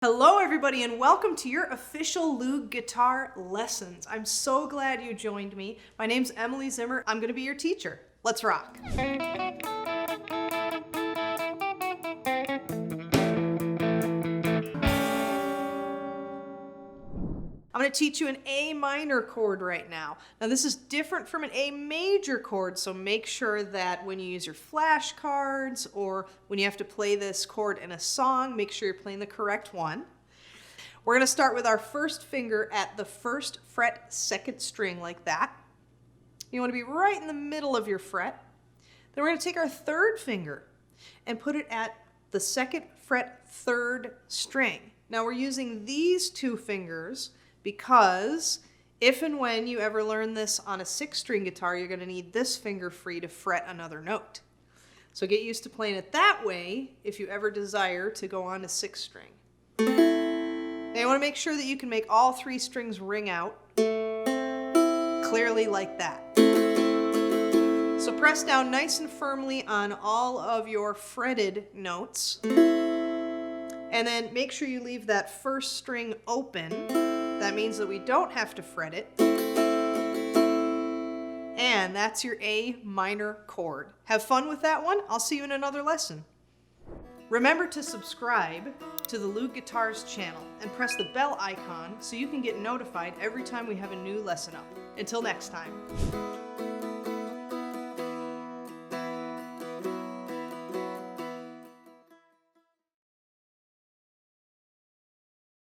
Hello everybody and welcome to your official Loog guitar lessons. I'm so glad you joined me. My name's Emily Zimmer. I'm going to be your teacher. Let's rock. I'm going to teach you an A minor chord right now. Now this is different from an A major chord, so make sure that when you use your flashcards or when you have to play this chord in a song, make sure you're playing the correct one. We're going to start with our first finger at the first fret, second string like that. You want to be right in the middle of your fret. Then we're going to take our third finger and put it at the second fret, third string. Now we're using these two fingers because if and when you ever learn this on a 6-string guitar, you're going to need this finger free to fret another note. So get used to playing it that way if you ever desire to go on a 6-string. Now you want to make sure that you can make all 3 strings ring out clearly like that. So press down nice and firmly on all of your fretted notes. And then make sure you leave that first string open. That means that we don't have to fret it. And that's your A minor chord. Have fun with that one. I'll see you in another lesson. Remember to subscribe to the Loog Guitars channel and press the bell icon so you can get notified every time we have a new lesson up. Until next time.